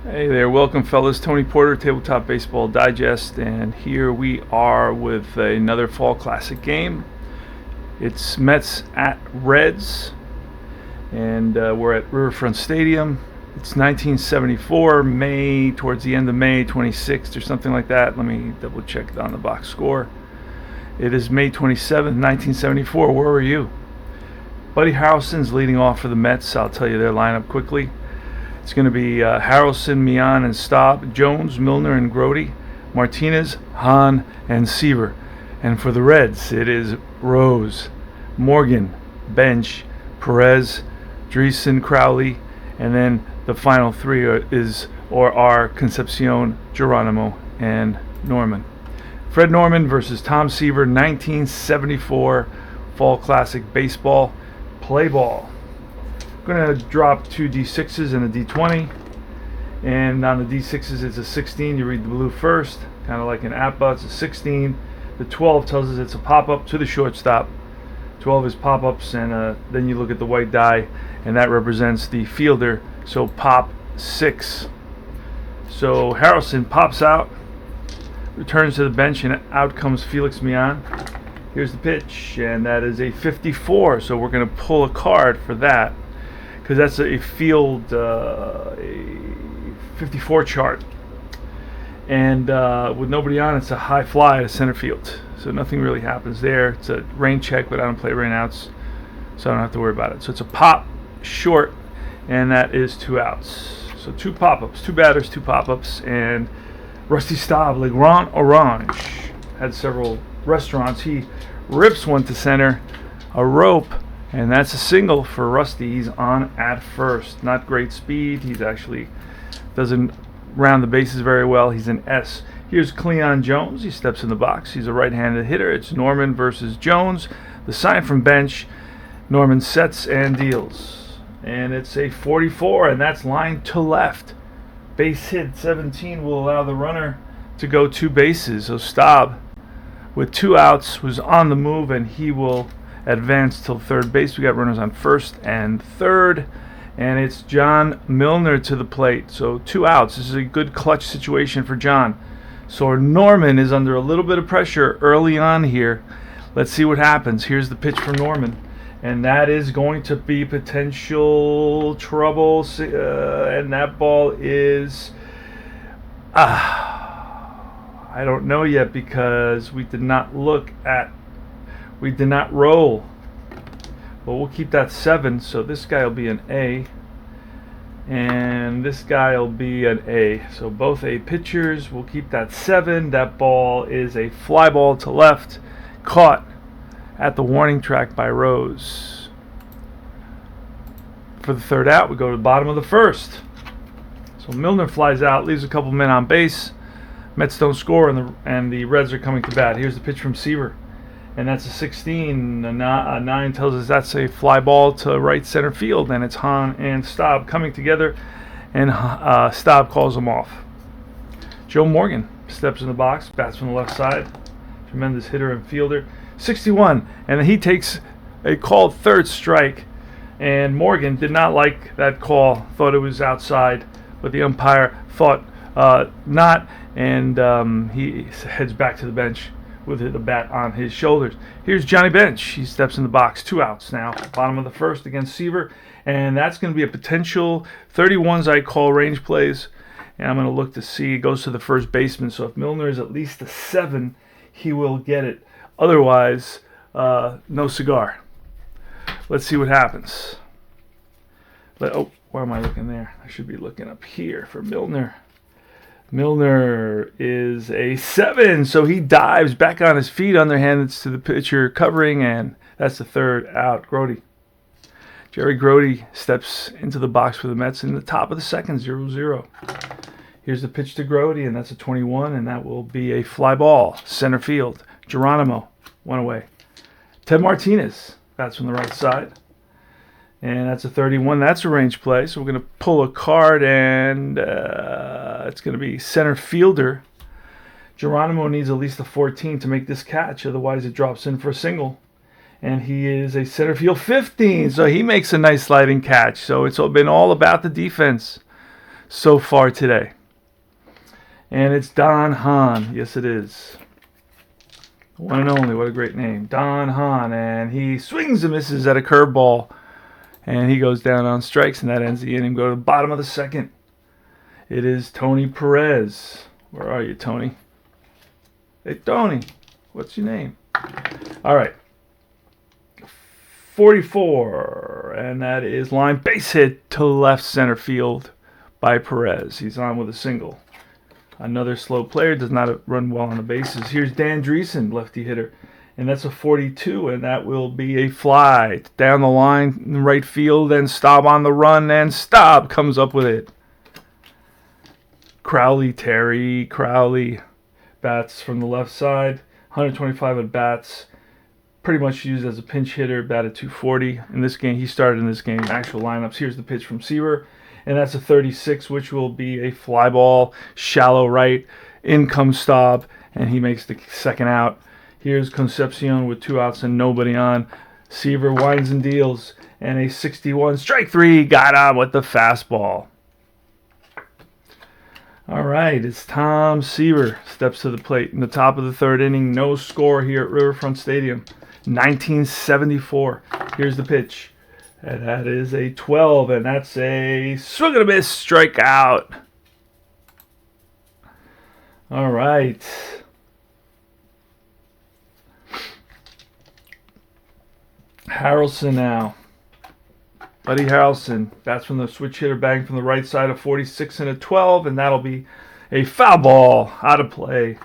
Hey there, welcome fellas. Tony Porter, Tabletop Baseball Digest, and here we are with another fall classic game. It's Mets at Reds, and we're at Riverfront Stadium. It's 1974, towards the end of May 26th or something like that. Let me double check on the box score. It is May 27th, 1974. Where were you? Buddy Harrelson's leading off for the Mets. I'll tell you their lineup quickly. It's going to be Harrelson, Mian, and Staub, Jones, Milner, and Grody, Martinez, Hahn, and Seaver. And for the Reds, it is Rose, Morgan, Bench, Perez, Dreesen, Crowley, and then the final three are Concepcion, Geronimo, and Norman. Fred Norman versus Tom Seaver, 1974 Fall Classic Baseball. Play ball. I'm going to drop two D6s and a D20, and on the D6s it's a 16. You read the blue first, kind of like an APBA. It's a 16. The 12 tells us it's a pop-up to the shortstop. 12 is pop-ups, and then you look at the white die, and that represents the fielder, so pop 6. So Harrelson pops out, returns to the bench, and out comes Felix Mian. Here's the pitch, and that is a 54, so we're going to pull a card for that, because that's a field, a 54 chart. And with nobody on, it's a high fly to center field. So nothing really happens there. It's a rain check, but I don't play rain outs, so I don't have to worry about it. So it's a pop short, and that is 2 outs. So 2 pop-ups, 2 batters, 2 pop-ups, and Rusty Staub, Le Grand Orange, had several restaurants. He rips one to center, a rope, and that's a single for Rusty. He's on at first. Not great speed. He's actually doesn't round the bases very well. He's an S. Here's Cleon Jones. He steps in the box. He's a right-handed hitter. It's Norman versus Jones. The sign from bench. Norman sets and deals. And it's a 44, and that's line to left. Base hit 17 will allow the runner to go 2 bases. So Staub, with 2 outs, was on the move, and he will advance till third base. We got runners on first and third, and it's John Milner to the plate. So 2 outs. This is a good clutch situation for John. So Norman is under a little bit of pressure early on here. Let's see what happens. Here's the pitch from Norman, and that is going to be potential trouble, and that ball is I don't know yet, because we did not roll. But we'll keep that 7. So this guy will be an A, and this guy will be an A. So both A pitchers. We'll keep that 7. That ball is a fly ball to left, caught at the warning track by Rose. For the third out, we go to the bottom of the first. So Milner flies out, leaves a couple men on base. Mets don't score, and the Reds are coming to bat. Here's the pitch from Seaver, and that's a 16. A 9 tells us that's a fly ball to right center field, and it's Hahn and Staub coming together, and Staub calls them off. Joe Morgan steps in the box, bats from the left side. Tremendous hitter and fielder. 61, and he takes a called third strike, and Morgan did not like that call, thought it was outside, but the umpire thought not, and he heads back to the bench with the bat on his shoulders. Here's Johnny Bench. He steps in the box. 2 outs now. Bottom of the first against Seaver, and that's going to be a potential 31s I call range plays, and I'm going to look to see. It goes to the first baseman, so if Milner is at least a 7, he will get it. Otherwise, no cigar. Let's see what happens. Where am I looking there? I should be looking up here for Milner. Milner is a 7, so he dives back on his feet, underhanded to the pitcher covering, and that's the third out. Grody. Jerry Grody steps into the box for the Mets in the top of the second, 0-0. Here's the pitch to Grody, and that's a 21, and that will be a fly ball, center field. Geronimo, 1 away. Ted Martinez bats from the right side, and that's a 31. That's a range play, so we're going to pull a card, and it's going to be center fielder. Geronimo needs at least a 14 to make this catch, otherwise it drops in for a single. And he is a center field 15, so he makes a nice sliding catch. So it's been all about the defense. so far today. And it's Don Hahn. Yes, it is. One and only. What a great name. Don Hahn. And he swings and misses at a curveball. And he goes down on strikes, and that ends the inning. Go to the bottom of the second. It is Tony Perez. Where are you, Tony? Hey, Tony. What's your name? All right. 44. And that is line base hit to left center field by Perez. He's on with a single. Another slow player, does not run well on the bases. Here's Dan Dreesen, lefty hitter. And that's a 42, and that will be a fly. Down the line in right field, and Staub on the run, and Staub comes up with it. Terry Crowley bats from the left side. 125 at bats. Pretty much used as a pinch hitter, batted 240. In this game, he started in this game, actual lineups. Here's the pitch from Seaver. And that's a 36, which will be a fly ball, shallow right. In comes Staub, and he makes the second out. Here's Concepcion with 2 outs and nobody on. Seaver winds and deals, and a 61. Strike 3, got on with the fastball. All right, it's Tom Seaver. Steps to the plate in the top of the third inning. No score here at Riverfront Stadium. 1974. Here's the pitch. And that is a 12, and that's a swing and a miss, strikeout. All right. Harrelson now. Buddy Harrelson bats from the switch hitter, bang from the right side, of 46 and a 12, and that'll be a foul ball out of play.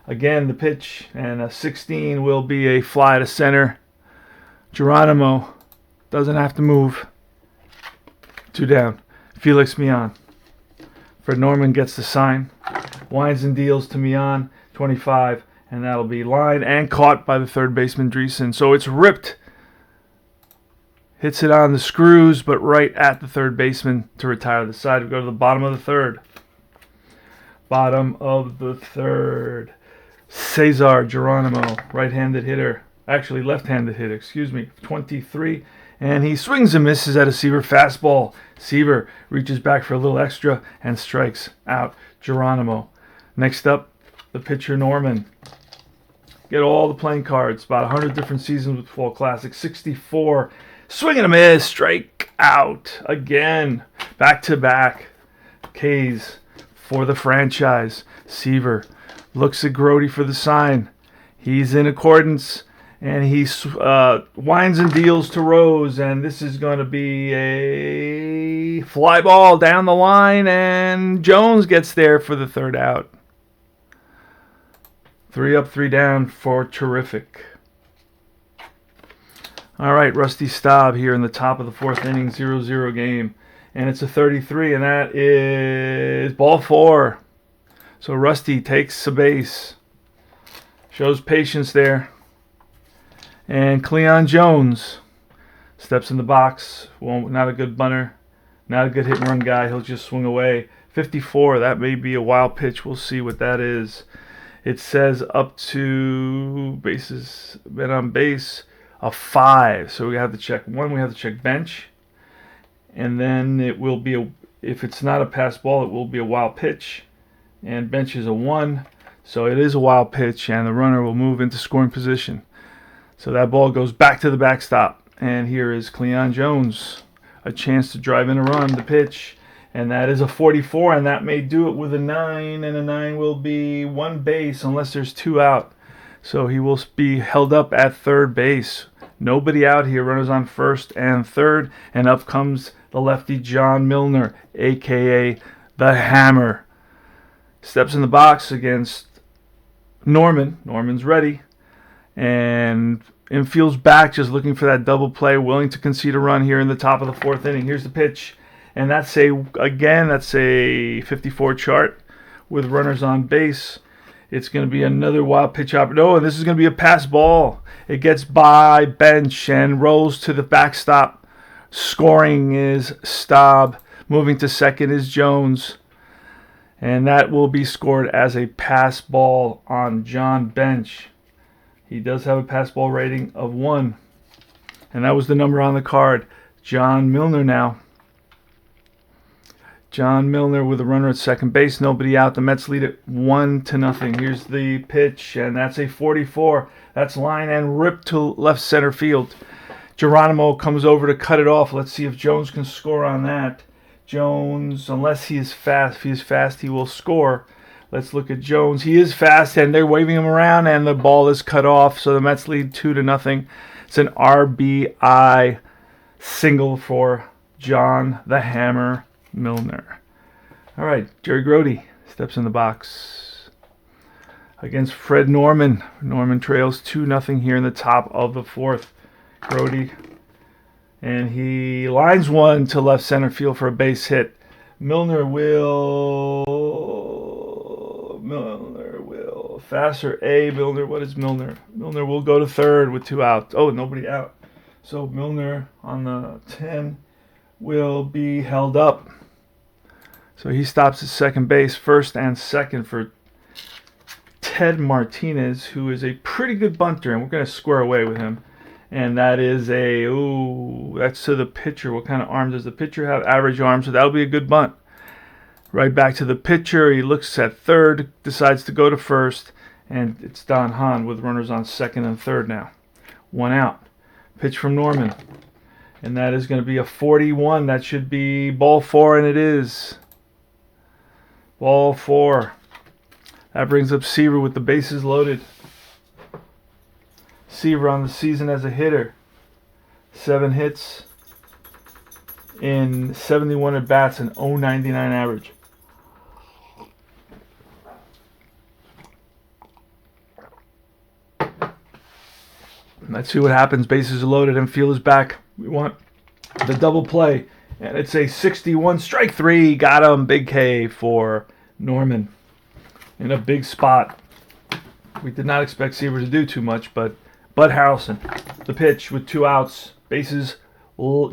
Again, the pitch, and a 16 will be a fly to center. Geronimo doesn't have to move. 2 down. Felix Mian. Fred Norman gets the sign. Winds and deals to Mian. 25. And that'll be lined and caught by the third baseman Dreesen. So it's ripped. Hits it on the screws, but right at the third baseman to retire the side. We go to the bottom of the third. Bottom of the third. Cesar Geronimo, right-handed hitter. Actually, left-handed hitter, 23. And he swings and misses at a Seaver fastball. Seaver reaches back for a little extra and strikes out Geronimo. Next up, the pitcher Norman. Get all the playing cards. About 100 different seasons with Fall Classic. 64. Swing and a miss. Strike out again. Back-to-back Ks for the franchise. Seaver looks at Grody for the sign. He's in accordance. And he winds and deals to Rose, and this is going to be a fly ball down the line, and Jones gets there for the third out. 3 up, 3 down for terrific. All right, Rusty Staub here in the top of the fourth inning, 0-0 game, and it's a 33, and that is ball 4. So Rusty takes a base, shows patience there. And Cleon Jones steps in the box. Well, not a good bunter. Not a good hit and run guy. He'll just swing away. 54. That may be a wild pitch. We'll see what that is. It says up to bases, men on base, a 5. So we have to check. One, we have to check bench. And then it will be, if it's not a pass ball, it will be a wild pitch. And bench is a 1. So it is a wild pitch, and the runner will move into scoring position. So that ball goes back to the backstop. And here is Cleon Jones. A chance to drive in a run, the pitch. And that is a 44, and that may do it with a 9. And a 9 will be 1 base unless there's 2 out. So he will be held up at third base. Nobody out here. Runners on first and third. And up comes the lefty John Milner, a.k.a. the Hammer. Steps in the box against Norman. Norman's ready. And infield's back, just looking for that double play, willing to concede a run here in the top of the fourth inning. Here's the pitch, and that's a 54 chart with runners on base. It's going to be another wild pitch and this is going to be a pass ball. It gets by bench and rolls to the backstop. Scoring is Staub. Moving to second is Jones. And that will be scored as a pass ball on John Bench. He does have a pass ball rating of 1. And that was the number on the card. John Milner now. John Milner with a runner at second base, nobody out. The Mets lead it 1-0. Here's the pitch, and that's a 44. That's line and ripped to left center field. Geronimo comes over to cut it off. Let's see if Jones can score on that. Jones, unless he is fast, if he is fast, he will score. Let's look at Jones. He is fast, and they're waving him around, and the ball is cut off. So the Mets lead 2-0. It's an RBI single for John the Hammer Milner. All right, Jerry Grody steps in the box against Fred Norman. Norman trails 2-0 here in the top of the fourth. Grody, and he lines one to left center field for a base hit. Milner will faster A. Milner, what is Milner? Milner will go to third with 2 outs. Oh, nobody out. So Milner on the 10 will be held up. So he stops at second base, first and second for Ted Martinez, who is a pretty good bunter, and we're going to square away with him. And that is that's to the pitcher. What kind of arms does the pitcher have? Average arms, so that'll be a good bunt. Right back to the pitcher. He looks at third, decides to go to first, and it's Don Hahn with runners on second and third now. 1 out. Pitch from Norman. And that is going to be a 41. That should be ball 4, and it is. Ball 4. That brings up Seaver with the bases loaded. Seaver on the season as a hitter. 7 hits in 71 at bats and 0.99 average. Let's see what happens. Bases are loaded. Infield is back. We want the double play. And it's a 61 strike 3. Got him. Big K for Norman. In a big spot. We did not expect Seaver to do too much, but Bud Harrelson, the pitch with 2 outs. Bases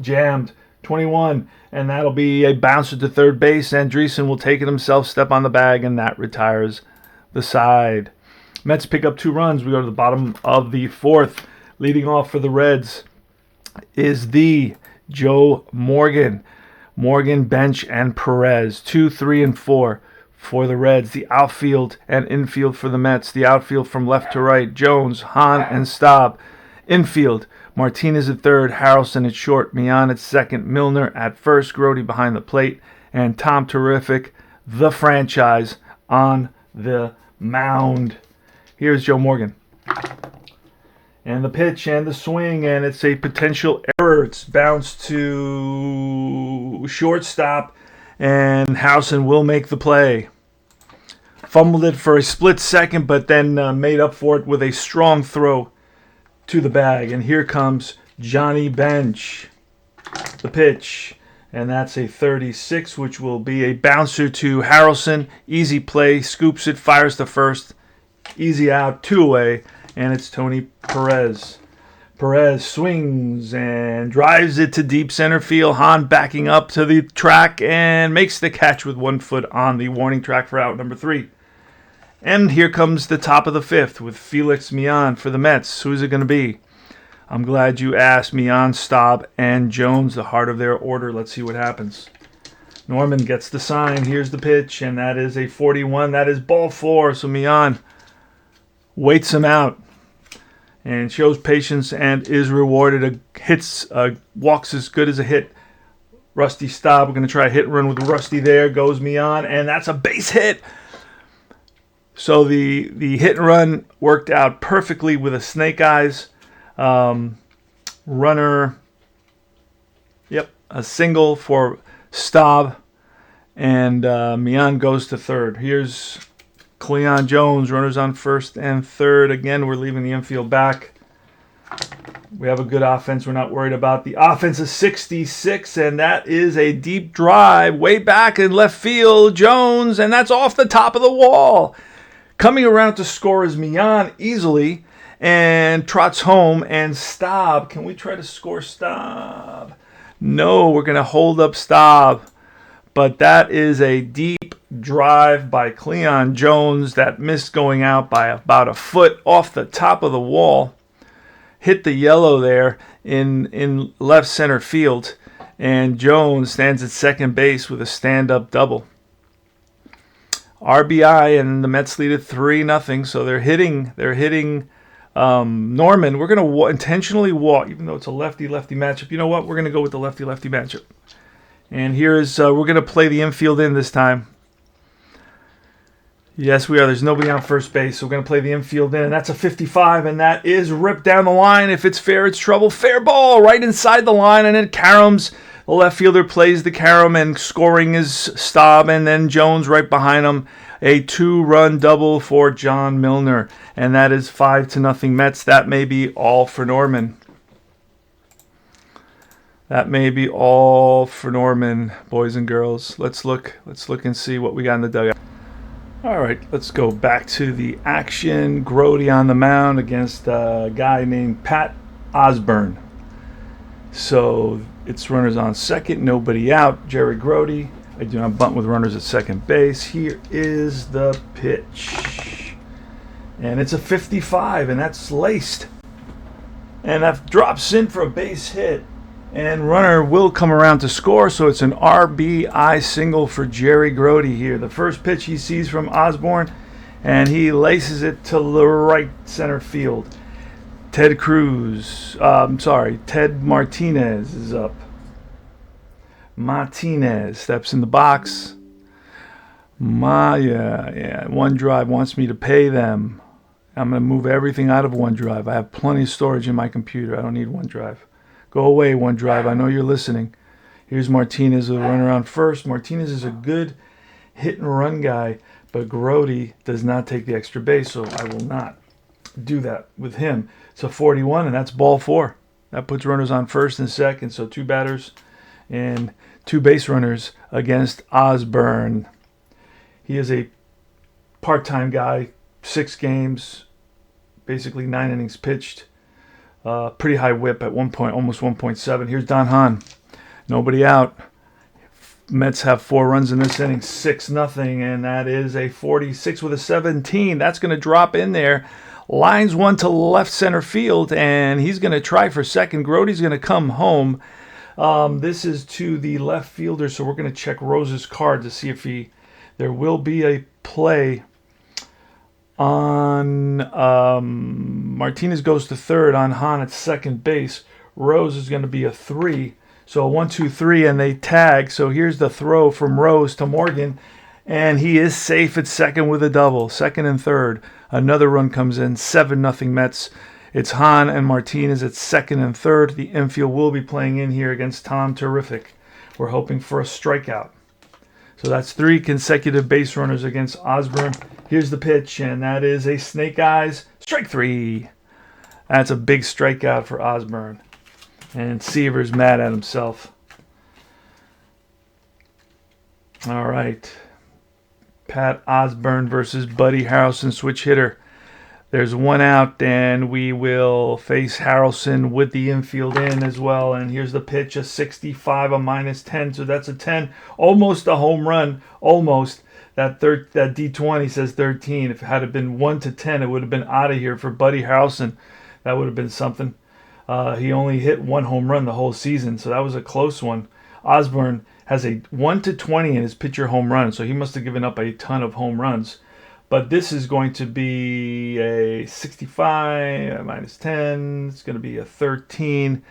jammed. 21. And that'll be a bouncer to third base. Andreessen will take it himself, step on the bag, and that retires the side. Mets pick up 2 runs. We go to the bottom of the fourth. Leading off for the Reds is the Joe Morgan. Morgan, Bench, and Perez. 2, 3, and 4 for the Reds. The outfield and infield for the Mets. The outfield from left to right. Jones, Hahn, and Staub. Infield, Martinez at third, Harrelson at short, Mian at second, Milner at first, Grody behind the plate, and Tom Terrific, the franchise, on the mound. Here's Joe Morgan. And the pitch and the swing, and it's a potential error. It's bounced to shortstop, and Harrelson will make the play. Fumbled it for a split second, but then made up for it with a strong throw to the bag. And here comes Johnny Bench. The pitch, and that's a 36, which will be a bouncer to Harrelson. Easy play, scoops it, fires to first. Easy out, 2 away. And it's Tony Perez. Perez swings and drives it to deep center field. Hahn backing up to the track and makes the catch with 1 foot on the warning track for out number 3. And here comes the top of the 5th with Felix Mian for the Mets. Who's it going to be? I'm glad you asked. Mian, Staub, and Jones, the heart of their order. Let's see what happens. Norman gets the sign. Here's the pitch, and that is a 41. That is ball 4. So Mian waits him out and shows patience and is rewarded. Walks as good as a hit. Rusty Staub. We're going to try a hit and run with Rusty there. Goes Mian, and that's a base hit. So the hit and run worked out perfectly with a snake eyes runner. Yep, a single for Staub, and Mian goes to third. Here's Cleon Jones, runners on first and third. Again, we're leaving the infield back. We have a good offense. We're not worried about the offense. Is 66, and that is a deep drive way back in left field. Jones, and that's off the top of the wall. Coming around to score is Mian easily, and trots home. And Staub, can we try to score Staub? No, we're going to hold up Staub. But that is a deep drive by Cleon Jones that missed going out by about a foot off the top of the wall. Hit the yellow there in left center field. And Jones stands at second base with a stand-up double. RBI, and the Mets lead at 3-0. So they're hitting Norman. We're going to intentionally walk, even though it's a lefty-lefty matchup. You know what? We're going to go with the lefty-lefty matchup. And here's we're going to play the infield in this time. Yes, we are. There's nobody on first base, so we're going to play the infield in. That's a 55, and that is ripped down the line. If it's fair, it's trouble. Fair ball right inside the line, and then Karams, the left fielder, plays the carom, and scoring is Staub, and then Jones right behind him. A 2-run double for John Milner, and that is 5-0 Mets. That may be all for Norman. That may be all for Norman, boys and girls. Let's look and see what we got in the dugout. All right, let's go back to the action. Grote on the mound against a guy named Pat Osborne. So it's runners on second, nobody out. Jerry Grote. I do not bunt with runners at second base. Here is the pitch. And it's a 55, and that's laced. And that drops in for a base hit. And runner will come around to score, so it's an RBI single for Jerry Grote here. The first pitch he sees from Osborne, and he laces it to the right center field. Ted Martinez is up. Martinez steps in the box. OneDrive wants me to pay them. I'm going to move everything out of OneDrive. I have plenty of storage in my computer. I don't need OneDrive. Go away, OneDrive. I know you're listening. Here's Martinez with a runner on first. Martinez is a good hit-and-run guy, but Grote does not take the extra base, so I will not do that with him. It's a 41, and that's ball 4. That puts runners on first and second, so 2 batters and 2 base runners against Osborne. He is a part-time guy, 6 games, basically 9 innings pitched. Pretty high whip at 1 point, almost 1.7. Here's Don Hahn. Nobody out. Mets have 4 runs in this inning, 6-0, and that is a 46 with a 17. That's going to drop in there. Lines one to left center field, and he's going to try for second. Grote's going to come home. This is to the left fielder, so we're going to check Rose's card to see if there will be a play on Martinez goes to third, on Hahn at second base. Rose is going to be a 3. So 1, 2, 3, and they tag. So here's the throw from Rose to Morgan, and he is safe at second with a double. Second and third. Another run comes in, 7-0 Mets. It's Hahn and Martinez at second and third. The infield will be playing in here against Tom Terrific. We're hoping for a strikeout. So that's 3 consecutive base runners against Osborne. Here's the pitch, and that is a snake eyes. Strike 3. That's a big strikeout for Osborne. And Seaver's mad at himself. All right. Pat Osborne versus Buddy Harrelson, switch hitter. There's 1 out, and we will face Harrelson with the infield in as well. And here's the pitch, a 65, a -10, so that's a 10. Almost a home run, almost. That D20 says 13. If it had been 1 to 10, it would have been out of here for Buddy Harrelson. That would have been something. He only hit 1 home run the whole season, so that was a close one. Osborne has a 1 to 20 in his pitcher home run, so he must have given up a ton of home runs. But this is going to be a 65, a -10. It's going to be a 13.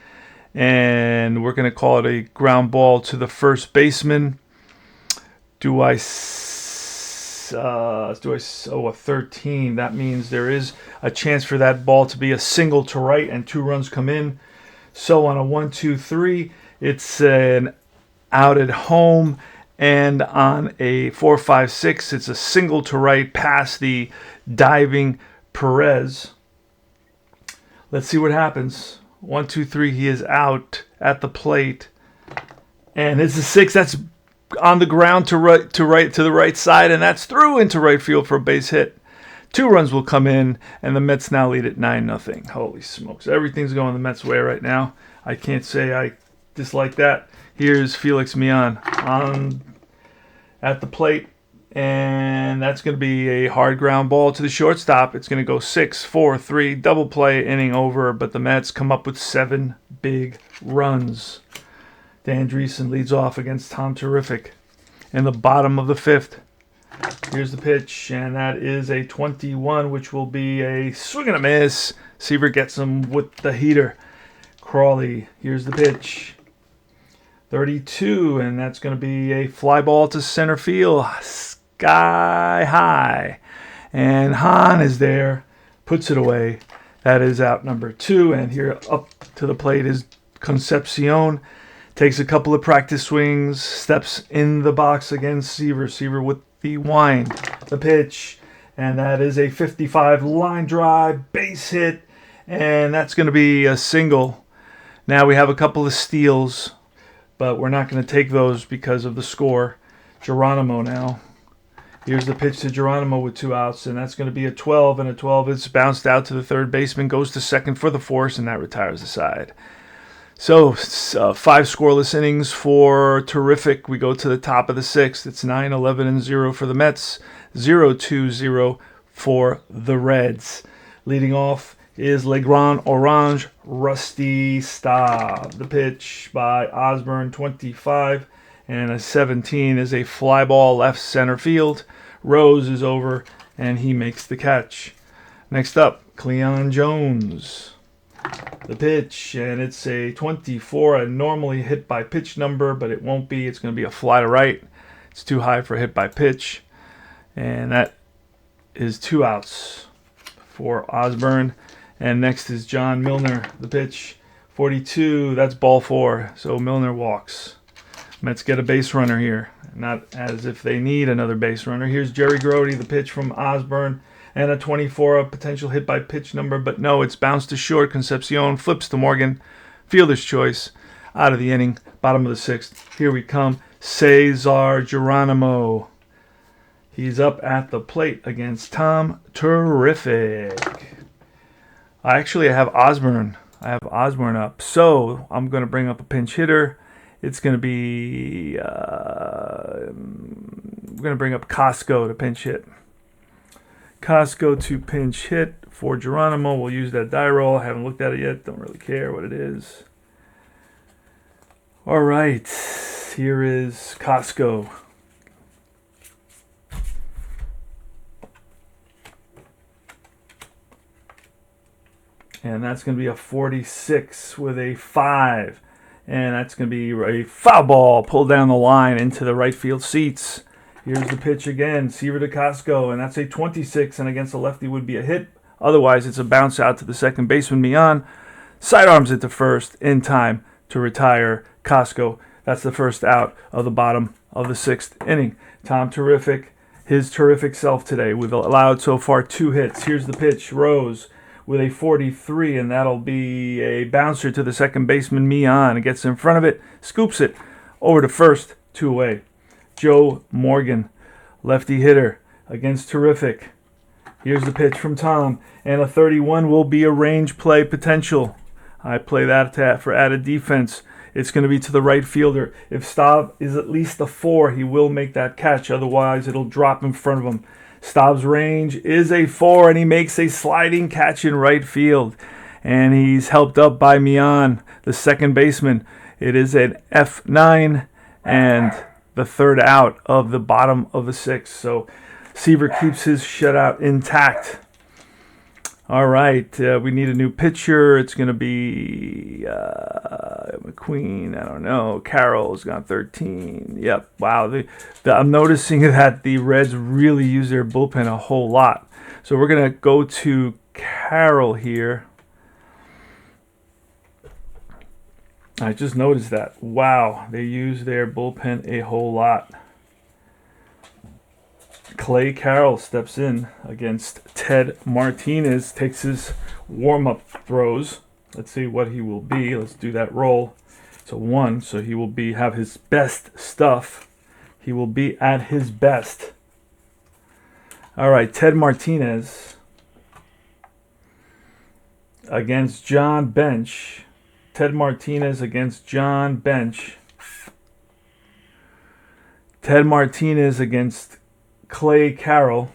And we're going to call it a ground ball to the first baseman. A 13. That means there is a chance for that ball to be a single to right and 2 runs come in. So on a 1, 2, 3, it's an out at home. And on a 4, 5, 6, it's a single to right past the diving Perez. Let's see what happens. 1, 2, 3, he is out at the plate. And it's a 6, that's on the ground to the right side, and that's through into right field for a base hit. 2 runs will come in, and the Mets now lead at 9-0. Holy smokes. Everything's going the Mets' way right now. I can't say I dislike that. Here's Felix Mian at the plate, and that's going to be a hard ground ball to the shortstop. It's going to go 6, 4, 3, double play, inning over, but the Mets come up with 7 big runs. Dan Dreesen leads off against Tom Terrific in the bottom of the 5th. Here's the pitch, and that is a 21, which will be a swing and a miss. Seaver gets him with the heater. Crawley, here's the pitch. 32, and that's going to be a fly ball to center field, sky high. And Hahn is there, puts it away. That is out number 2, and here up to the plate is Concepcion. Takes a couple of practice swings, steps in the box against Seaver. Seaver with the wind, the pitch, and that is a 55 line drive, base hit, and that's going to be a single. Now we have a couple of steals, but we're not going to take those because of the score. Geronimo now. Here's the pitch to Geronimo with 2 outs, and that's going to be a 12, and a 12 is bounced out to the third baseman, goes to second for the force, and that retires the side. So, 5 scoreless innings for Terrific. We go to the top of the 6th. It's 9-11-0 for the Mets, 0-2-0 for the Reds. Leading off is Le Grand Orange, Rusty Staub. The pitch by Osborne, 25, and a 17 is a fly ball left center field. Rose is over, and he makes the catch. Next up, Cleon Jones. The pitch, and it's a 24, a normally hit by pitch number, but it won't be. It's going to be a fly to right. It's too high for hit by pitch, and that is 2 outs for Osborne. And next is John Milner. The pitch, 42, that's ball 4, so Milner walks. Mets get a base runner here, not as if they need another base runner. Here's Jerry Grody, the pitch from Osborne. And a 24, a potential hit by pitch number, but no, it's bounced to short. Concepcion flips to Morgan. Fielder's choice. Out of the inning. Bottom of the 6th. Here we come. Cesar Geronimo. He's up at the plate against Tom Terrific. I have Osborne. I have Osborne up. So I'm going to bring up a pinch hitter. It's going to be... we're going to bring up Costco to pinch hit. Costco to pinch hit for Geronimo. We'll use that die roll. I haven't looked at it yet. Don't really care what it is. All right. Here is Costco. And that's going to be a 46 with a 5. And that's going to be a foul ball pulled down the line into the right field seats. Here's the pitch again, Seaver to Costco, and that's a 26, and against the lefty would be a hit. Otherwise, it's a bounce out to the second baseman, Mian. Sidearms it to first in time to retire Costco. That's the first out of the bottom of the 6th inning. Tom Terrific, his terrific self today. We've allowed so far 2 hits. Here's the pitch, Rose with a 43, and that'll be a bouncer to the second baseman, Mian. It gets in front of it, scoops it over to first, 2 away. Joe Morgan, lefty hitter against Terrific. Here's the pitch from Tom, and a 31 will be a range play potential. I play that for added defense. It's going to be to the right fielder. If Staub is at least a 4, he will make that catch. Otherwise, it'll drop in front of him. Staub's range is a 4, and he makes a sliding catch in right field. And he's helped up by Mian, the second baseman. It is an F9, and the 3rd out of the bottom of the 6th. So Seaver keeps his shutout intact. All right, we need a new pitcher. It's going to be McQueen. I don't know. Carroll's got 13. Yep. Wow. I'm noticing that the Reds really use their bullpen a whole lot. So we're going to go to Carroll here. I just noticed that. Wow, they use their bullpen a whole lot. Clay Carroll steps in against Ted Martinez, takes his warm-up throws. Let's see what he will be. Let's do that roll. It's a 1, so he will have his best stuff. He will be at his best. All right, Ted Martinez against John Bench. Ted Martinez against John Bench. Ted Martinez against Clay Carroll.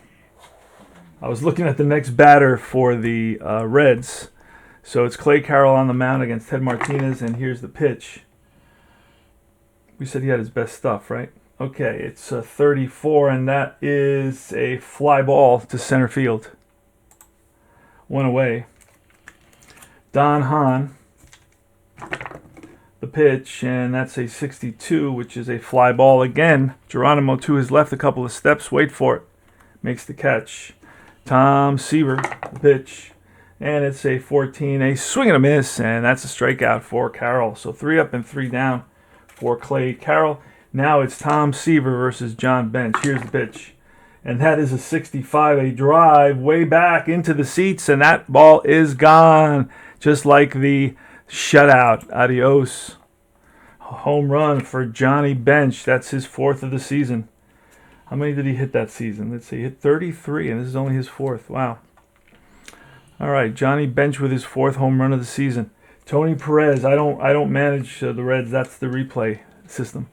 I was looking at the next batter for the Reds. So it's Clay Carroll on the mound against Ted Martinez, and here's the pitch. We said he had his best stuff, right? Okay, it's a 34, and that is a fly ball to center field. One away. Don Hahn, the pitch, and that's a 62, which is a fly ball again. Geronimo to his left a couple of steps. Wait for it. Makes the catch. Tom Seaver, the pitch, and it's a 14, a swing and a miss, and that's a strikeout for Carroll. So 3 up and 3 down for Clay Carroll. Now it's Tom Seaver versus John Bench. Here's the pitch. And that is a 65, a drive way back into the seats, and that ball is gone. Just like the shutout. Adios. Home run for Johnny Bench. That's his 4th of the season. How many did he hit that season? Let's see. He hit 33, and this is only his 4th. Wow. All right, Johnny Bench with his 4th home run of the season. Tony Perez. I don't manage the Reds. That's the replay system.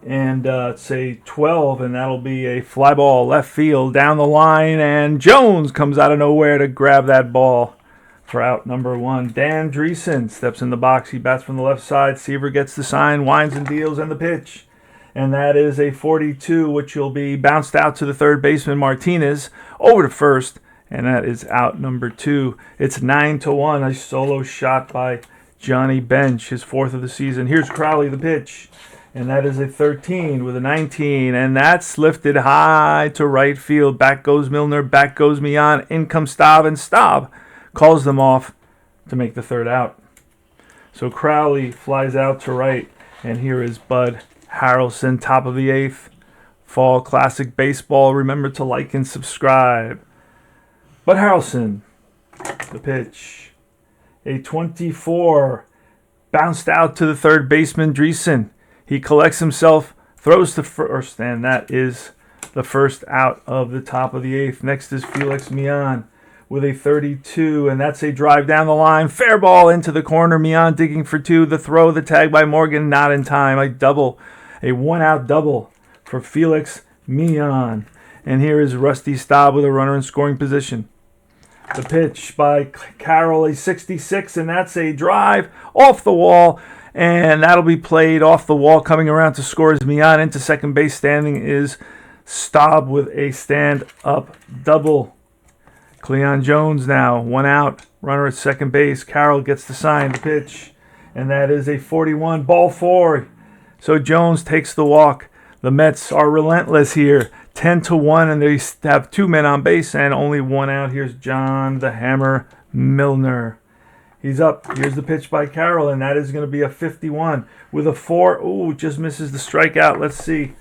And it's a 12, and that'll be a fly ball left field down the line, and Jones comes out of nowhere to grab that ball for out number 1. Dan Dreesen steps in the box. He bats from the left side. Seaver gets the sign, winds and deals, and the pitch. And that is a 42, which will be bounced out to the third baseman, Martinez, over to first, and that is out number 2. It's 9-1, a solo shot by Johnny Bench, his 4th of the season. Here's Crowley, the pitch. And that is a 13 with a 19. And that's lifted high to right field. Back goes Milner. Back goes Mian. In comes Staub. And Staub calls them off to make the 3rd out. So Crowley flies out to right. And here is Bud Harrelson, top of the 8th. Fall Classic Baseball. Remember to like and subscribe. Bud Harrelson, the pitch. A 24. Bounced out to the third baseman, Dreesen. He collects himself, throws to first, and that is the 1st out of the top of the 8th. Next is Felix Mian with a 32, and that's a drive down the line. Fair ball into the corner. Mian digging for 2. The throw, the tag by Morgan, not in time. A 1-out double for Felix Mian. And here is Rusty Staub with a runner in scoring position. The pitch by Carroll, a 66, and that's a drive off the wall. And that'll be played off the wall. Coming around to score is Mian. Into second base standing is Staub with a stand-up double. Cleon Jones now, 1 out. Runner at second base. Carroll gets the sign, the pitch. And that is a 41, ball 4. So Jones takes the walk. The Mets are relentless here. 10-1, and they have 2 men on base and only 1 out. Here's John the Hammer Milner. He's up. Here's the pitch by Carroll, and that is going to be a 51 with a 4. Ooh, just misses the strikeout. Let's see.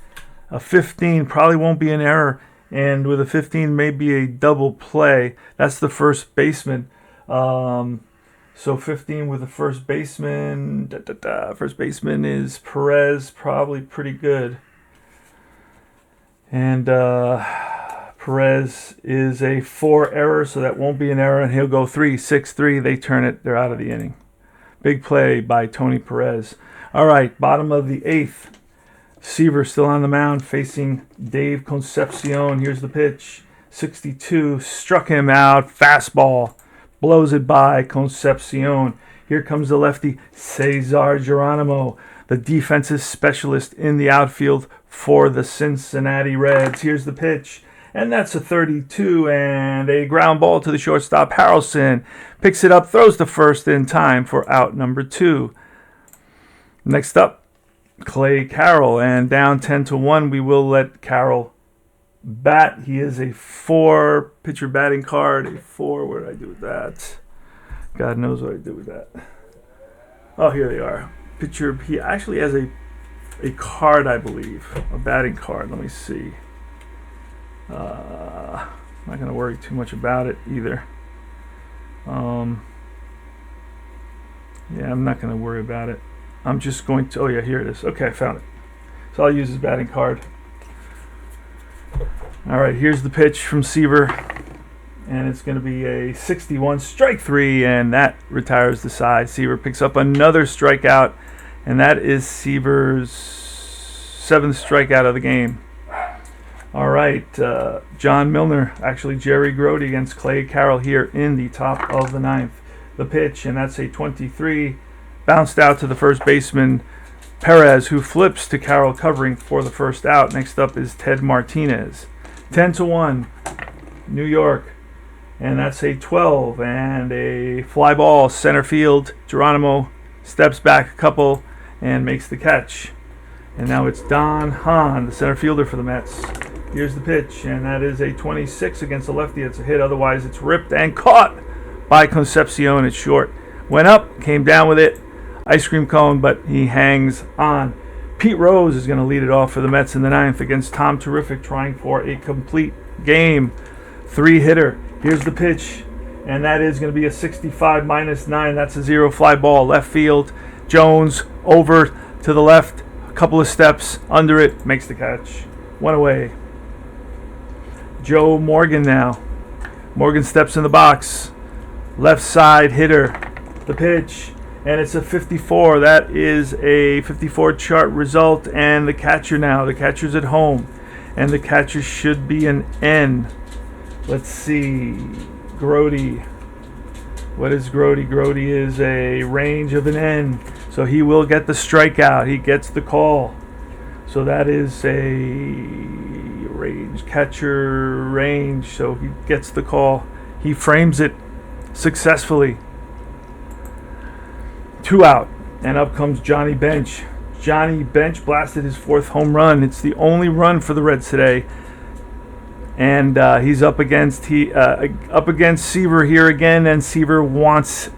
A 15 probably won't be an error, and with a 15 maybe a double play. That's the first baseman. So 15 with the first baseman. First baseman is Perez, probably pretty good. And Perez is a 4 error, so that won't be an error, and he'll go 3-6-3. They turn it. They're out of the inning. Big play by Tony Perez. All right, bottom of the 8th. Seaver still on the mound facing Dave Concepcion. Here's the pitch. 62, struck him out. Fastball. Blows it by Concepcion. Here comes the lefty, Cesar Geronimo, the defensive specialist in the outfield for the Cincinnati Reds. Here's the pitch. And that's a 32, and a ground ball to the shortstop. Harrelson picks it up, throws to first in time for out number 2. Next up, Clay Carroll, and down 10-1. We will let Carroll bat. He is a 4 pitcher batting card. A 4. What did I do with that? God knows what I did with that. Oh, here they are. Pitcher. He actually has a card, I believe, a batting card. Let me see. I'm not going to worry too much about it either. Yeah, I'm not going to worry about it. I'm just going to... Oh, yeah, here it is. Okay, I found it. So I'll use his batting card. All right, here's the pitch from Seaver. And it's going to be a 61, strike 3, and that retires the side. Seaver picks up another strikeout, and that is Seaver's 7th strikeout of the game. All right, John Milner, actually Jerry Grody against Clay Carroll here in the top of the 9th. The pitch, and that's a 23, bounced out to the first baseman, Perez, who flips to Carroll covering for the first out. Next up is Ted Martinez. 10-1, New York. And that's a 12 and a fly ball center field. Geronimo steps back a couple and makes the catch. And now it's Don Hahn, the center fielder for the Mets. Here's the pitch, and that is a 26 against the lefty. It's a hit. Otherwise, it's ripped and caught by Concepcion. It's short. Went up, came down with it. Ice cream cone, but he hangs on. Pete Rose is going to lead it off for the Mets in the ninth against Tom Terrific, trying for a complete game. 3-hitter. Here's the pitch, and that is going to be a 65 -9. That's a 0 fly ball. Left field. Jones over to the left. A couple of steps under it. Makes the catch. 1 away. Joe Morgan now. Morgan steps in the box. Left side hitter. The pitch. And it's a 54. That is a 54 chart result. And the catcher now. The catcher's at home. And the catcher should be an N. Let's see. Grody. What is Grody? Grody is a range of an N. So he will get the strikeout. He gets the call. So that is a range. Catcher range. So he gets the call. He frames it successfully. 2 out. And up comes Johnny Bench. Johnny Bench blasted his 4th home run. It's the only run for the Reds today. And he's up against Seaver here again, and Seaver wants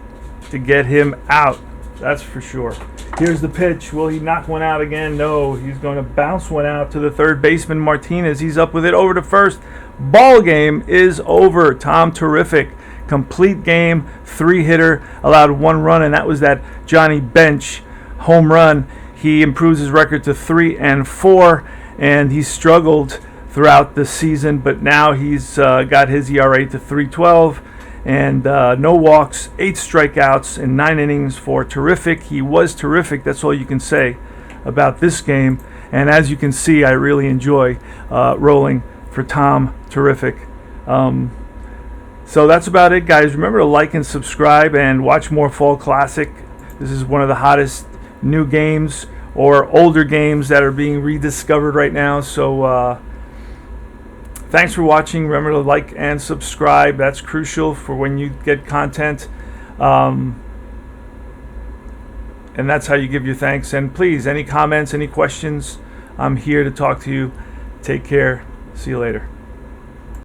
to get him out. That's for sure. Here's the pitch. Will he knock one out again? No. He's going to bounce one out to the third baseman, Martinez. He's up with it over to first. Ball game is over. Tom Terrific. Complete game. 3-hitter. Allowed 1 run, and that was that Johnny Bench home run. He improves his record to 3-4, and he struggled throughout the season, but now he's got his ERA to 3.12 and no walks, 8 strikeouts in 9 innings for Terrific. He was terrific. That's all you can say about this game. And as you can see, I really enjoy rolling for Tom Terrific. So that's about it, guys. Remember to like and subscribe and watch more Fall Classic. This is one of the hottest new games or older games that are being rediscovered right now. So thanks for watching. Remember to like and subscribe. That's crucial for when you get content. And that's how you give your thanks. And please, any comments, any questions, I'm here to talk to you. Take care. See you later.